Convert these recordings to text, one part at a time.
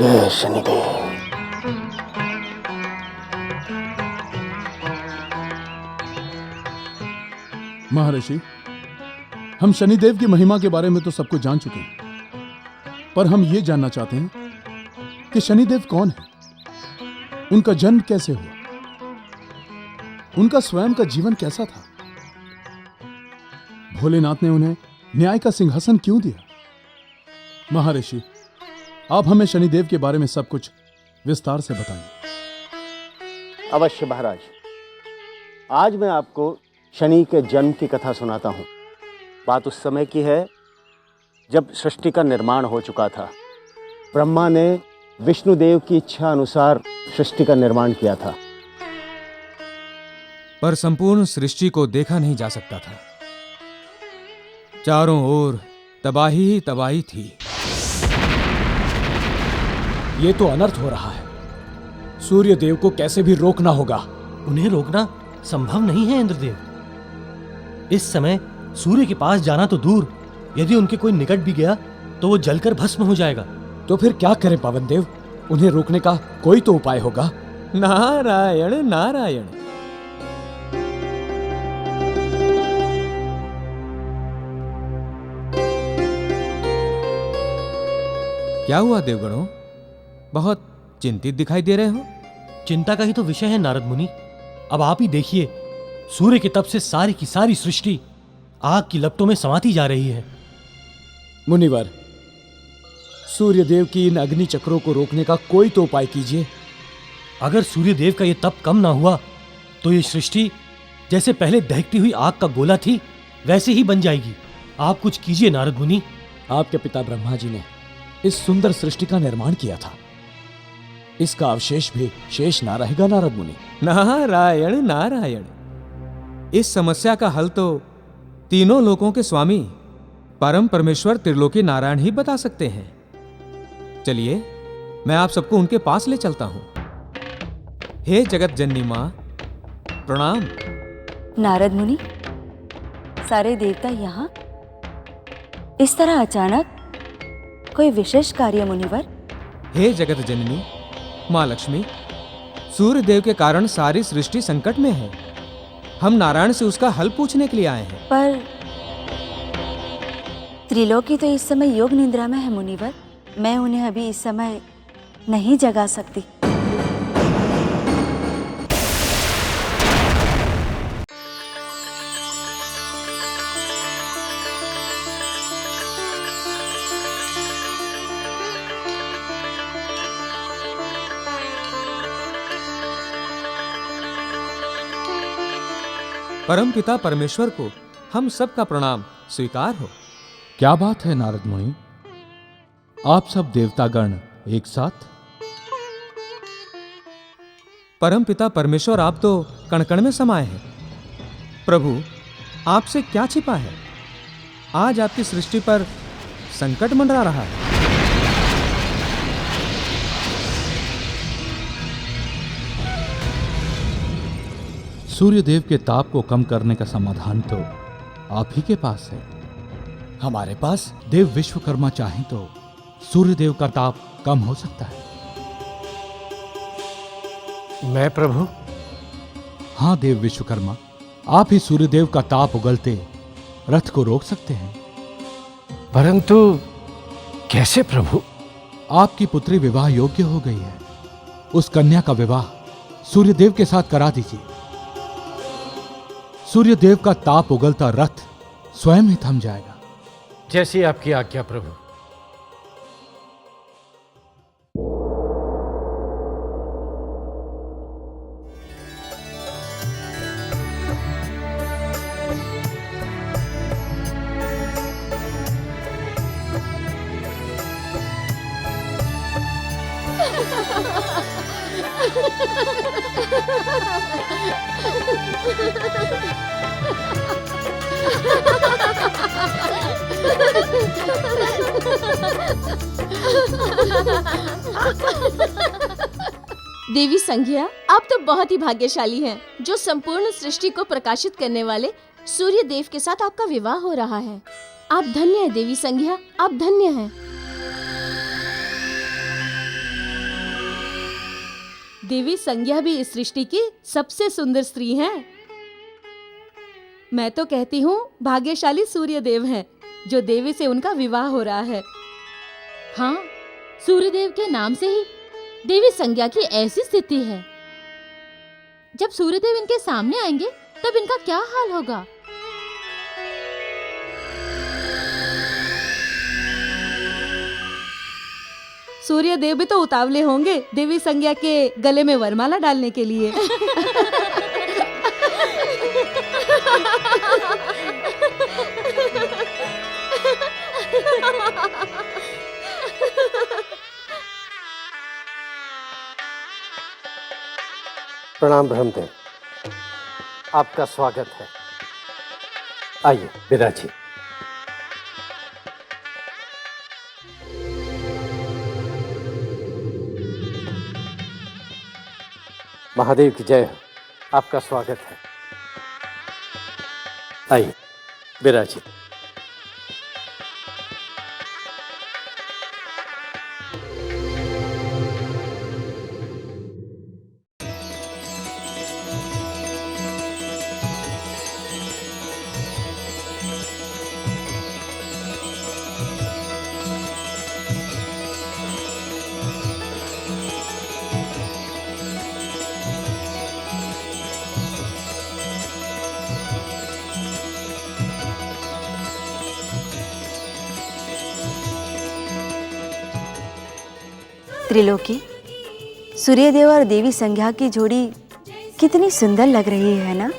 जय शनिदेव। महर्षि, हम शनिदेव की महिमा के बारे में तो सब कुछ जान चुके हैं, पर हम ये जानना चाहते हैं कि शनिदेव कौन है, उनका जन्म कैसे हुआ, उनका स्वयं का जीवन कैसा था, भोलेनाथ ने उन्हें न्याय का सिंहासन क्यों दिया। महर्षि, आप हमें शनिदेव के बारे में सब कुछ विस्तार से बताएं। अवश्य महाराज, आज मैं आपको शनि के जन्म की कथा सुनाता हूं। बात उस समय की है जब सृष्टि का निर्माण हो चुका था। ब्रह्मा ने विष्णुदेव की इच्छा अनुसार सृष्टि का निर्माण किया था, पर संपूर्ण सृष्टि को देखा नहीं जा सकता था। चारों ओर तबाही ही तबाही थी। ये तो अनर्थ हो रहा है। सूर्य देव को कैसे भी रोकना होगा। उन्हें रोकना संभव नहीं है इंद्रदेव। इस समय सूर्य के पास जाना तो दूर, यदि उनके कोई निकट भी गया तो वो जलकर भस्म हो जाएगा। तो फिर क्या करें पवन देव? उन्हें रोकने का कोई तो उपाय होगा। नारायण नारायण। क्या हुआ देवगणों, बहुत चिंतित दिखाई दे रहे हो? चिंता का ही तो विषय है नारद मुनि। अब आप ही देखिए, सूर्य के तप से सारी की सारी सृष्टि आग की लपटों में समाती जा रही है। मुनिवर, सूर्य देव की इन अग्नि चक्रों को रोकने का कोई तो उपाय कीजिए। अगर सूर्य देव का यह तप कम ना हुआ तो ये सृष्टि जैसे पहले दहकती हुई आग का गोला थी वैसे ही बन जाएगी। आप कुछ कीजिए नारद मुनि। आपके पिता ब्रह्मा जी ने इस सुंदर सृष्टि का निर्माण किया था, इसका अवशेष भी शेष ना रहेगा नारद मुनि। नारायण नारायण। इस समस्या का हल तो तीनों लोकों के स्वामी परम परमेश्वर त्रिलोकी नारायण ही बता सकते हैं। चलिए, मैं आप सबको उनके पास ले चलता हूं। हे जगत जननी मां, प्रणाम। नारद मुनि, सारे देवता यहाँ इस तरह अचानक? कोई विशेष कार्य मुनिवर? हे जगत जननी मां लक्ष्मी, सूर्य देव के कारण सारी सृष्टि संकट में है। हम नारायण से उसका हल पूछने के लिए आए हैं। पर त्रिलोकी तो इस समय योग निद्रा में है मुनिवर। मैं उन्हें अभी इस समय नहीं जगा सकती। परम पिता परमेश्वर को हम सबका प्रणाम स्वीकार हो। क्या बात है नारद मुनि, आप सब देवतागण एक साथ? परम पिता परमेश्वर, आप तो कण कण में समाये हैं। प्रभु, आपसे क्या छिपा है? आज आपकी सृष्टि पर संकट मंडरा रहा है। सूर्यदेव के ताप को कम करने का समाधान तो आप ही के पास है। हमारे पास? देव विश्वकर्मा चाहें तो सूर्यदेव का ताप कम हो सकता है। मैं प्रभु? हाँ देव विश्वकर्मा, आप ही सूर्यदेव का ताप उगलते रथ को रोक सकते हैं। परंतु कैसे प्रभु? आपकी पुत्री विवाह योग्य हो गई है। उस कन्या का विवाह सूर्यदेव के साथ करा दीजिए। सूर्यदेव का ताप उगलता रथ स्वयं ही थम जाएगा। जैसी आपकी आज्ञा प्रभु। देवी संज्ञा, आप तो बहुत ही भाग्यशाली हैं, जो संपूर्ण सृष्टि को प्रकाशित करने वाले सूर्य देव के साथ आपका विवाह हो रहा है। आप धन्य हैं देवी संज्ञा, आप धन्य हैं। देवी संज्ञा भी इस सृष्टि की सबसे सुंदर स्त्री हैं। मैं तो कहती हूँ भाग्यशाली सूर्यदेव हैं जो देवी से उनका विवाह हो रहा है। हाँ, सूर्यदेव के नाम से ही देवी संज्ञा की ऐसी स्थिति है। जब सूर्यदेव इनके सामने आएंगे तब इनका क्या हाल होगा? सूर्यदेव भी तो उतावले होंगे देवी संज्ञा के गले में वरमाला डालने के लिए। प्रणाम ब्रह्मदेव, आपका स्वागत है। आइए विराजिए। महादेव की जय हो, आपका स्वागत है। आइए विराजिए। त्रिलोकी, सूर्यदेव और देवी संज्ञा की जोड़ी कितनी सुंदर लग रही है ना?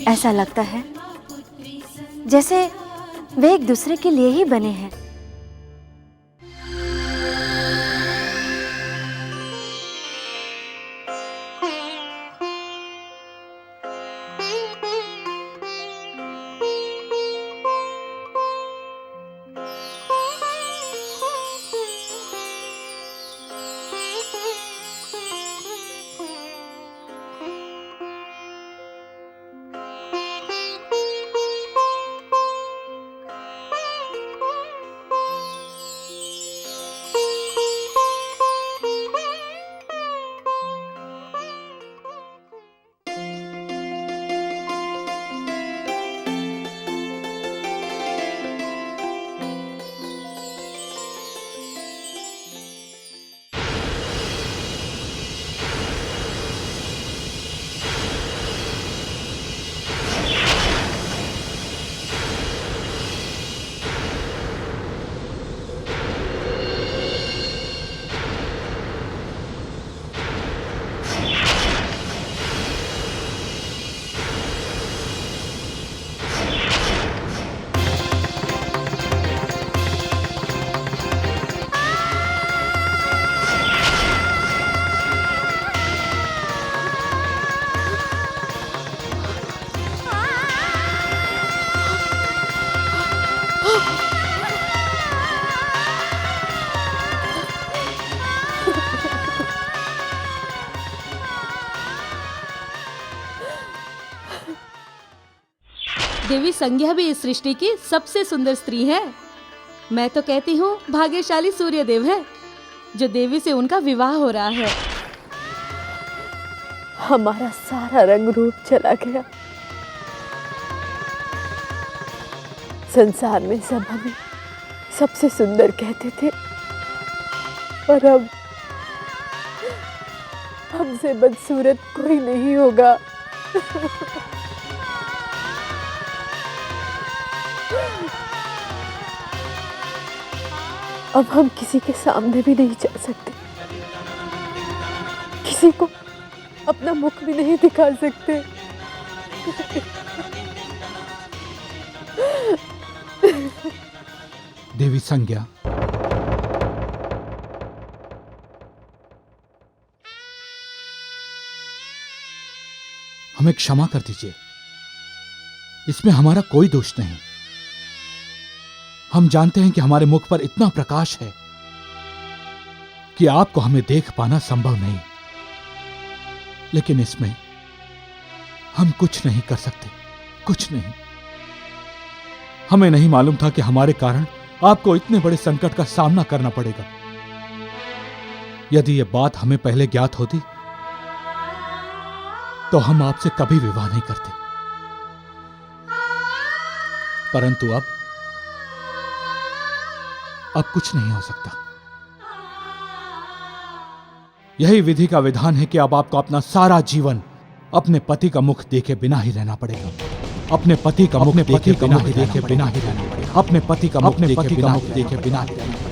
ऐसा लगता है जैसे वे एक दूसरे के लिए ही बने हैं। देवी संज्ञा भी इस सृष्टि की सबसे सुंदर स्त्री है। मैं तो कहती हूँ भाग्यशाली सूर्यदेव है जो देवी से उनका विवाह हो रहा है। हमारा सारा रंग रूप चला गया। संसार में सब हमें सबसे सुंदर कहते थे और अब हमसे बदसूरत कोई नहीं होगा। अब हम किसी के सामने भी नहीं जा सकते, किसी को अपना मुख भी नहीं दिखा सकते। देवी संज्ञा, हमें क्षमा कर दीजिए, इसमें हमारा कोई दोष नहीं। हम जानते हैं कि हमारे मुख पर इतना प्रकाश है कि आपको हमें देख पाना संभव नहीं, लेकिन इसमें हम कुछ नहीं कर सकते, कुछ नहीं। हमें नहीं मालूम था कि हमारे कारण आपको इतने बड़े संकट का सामना करना पड़ेगा। यदि यह बात हमें पहले ज्ञात होती तो हम आपसे कभी विवाह नहीं करते। परंतु अब कुछ नहीं हो सकता। यही विधि का विधान है कि अब आपको अपना सारा जीवन अपने पति का मुख देखे बिना ही रहना पड़ेगा। अपने पति का मुख देखे बिना ही रहना पड़ेगा। अपने पति का मुख देखे बिना ही रहना पड़ेगा।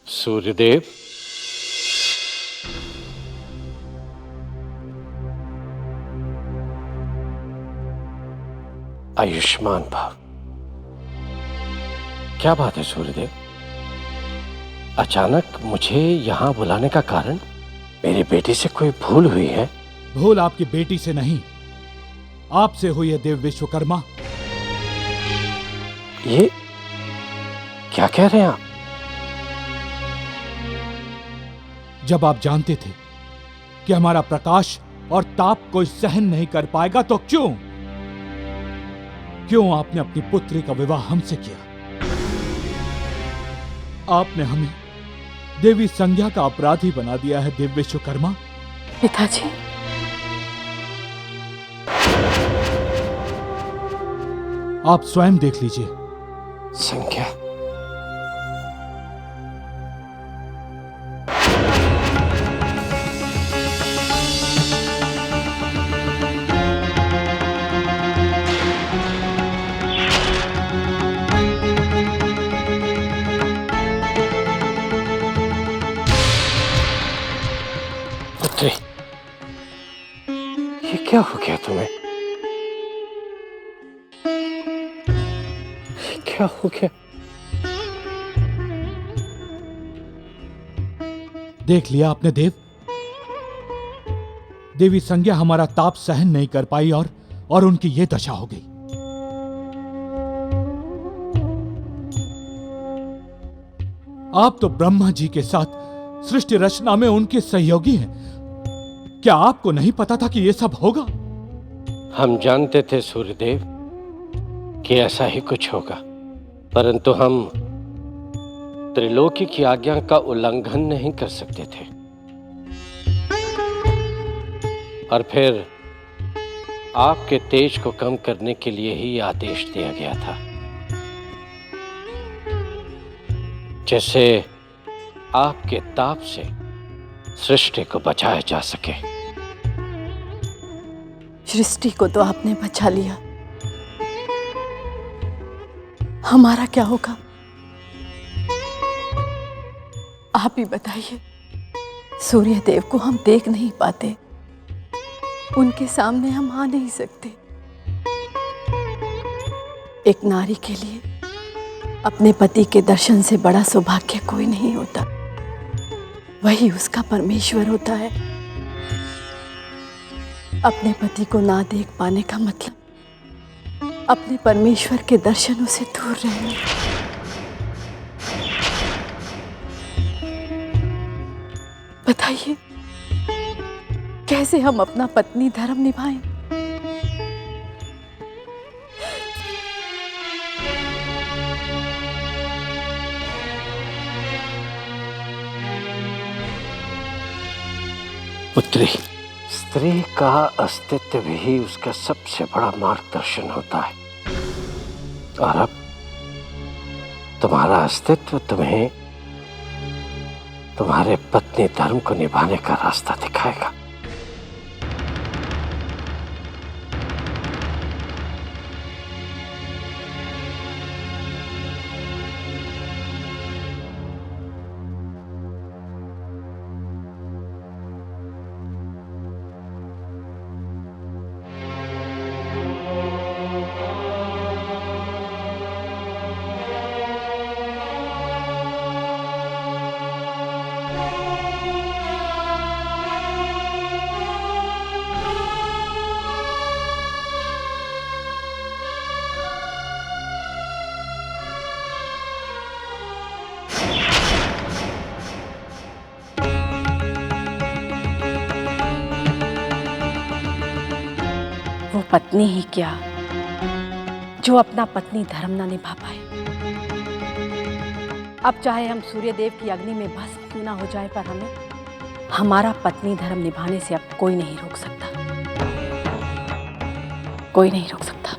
सूर्यदेव, आयुष्मान भव। क्या बात है सूर्यदेव, अचानक मुझे यहां बुलाने का कारण? मेरी बेटी से कोई भूल हुई है? भूल आपकी बेटी से नहीं, आपसे हुई है देव विश्वकर्मा। ये क्या कह रहे हैं आप? जब आप जानते थे कि हमारा प्रकाश और ताप कोई सहन नहीं कर पाएगा तो क्यों आपने अपनी पुत्री का विवाह हमसे किया? आपने हमें देवी संज्ञा का अपराधी बना दिया है देव विश्वकर्मा। पिताजी, आप स्वयं देख लीजिए। संज्ञा? पुत्री, ये क्या हो गया तुम्हें? क्या हो गया? देख लिया आपने देव, देवी संज्ञा हमारा ताप सहन नहीं कर पाई और उनकी ये दशा हो गई। आप तो ब्रह्मा जी के साथ सृष्टि रचना में उनके सहयोगी हैं। क्या आपको नहीं पता था कि यह सब होगा? हम जानते थे सूर्यदेव कि ऐसा ही कुछ होगा, परंतु हम त्रिलोकी की आज्ञा का उल्लंघन नहीं कर सकते थे। और फिर आपके तेज को कम करने के लिए ही आदेश दिया गया था, जैसे आपके ताप से सृष्टि को बचाया जा सके। सृष्टि को तो आपने बचा लिया, हमारा क्या होगा? आप ही बताइए। सूर्य देव को हम देख नहीं पाते, उनके सामने हम आ नहीं सकते। एक नारी के लिए अपने पति के दर्शन से बड़ा सौभाग्य कोई नहीं होता, वही उसका परमेश्वर होता है। अपने पति को ना देख पाने का मतलब अपने परमेश्वर के दर्शनों से दूर रहना। बताइए, कैसे हम अपना पत्नी धर्म निभाएं? पुत्री, स्त्री का अस्तित्व भी उसका सबसे बड़ा मार्गदर्शन होता है। और अब तुम्हारा अस्तित्व तुम्हें तुम्हारे पत्नी धर्म को निभाने का रास्ता दिखाएगा। वो पत्नी ही क्या जो अपना पत्नी धर्म ना निभा पाए। अब चाहे हम सूर्यदेव की अग्नि में भस्म क्यों ना हो जाए, पर हमें हमारा पत्नी धर्म निभाने से अब कोई नहीं रोक सकता, कोई नहीं रोक सकता।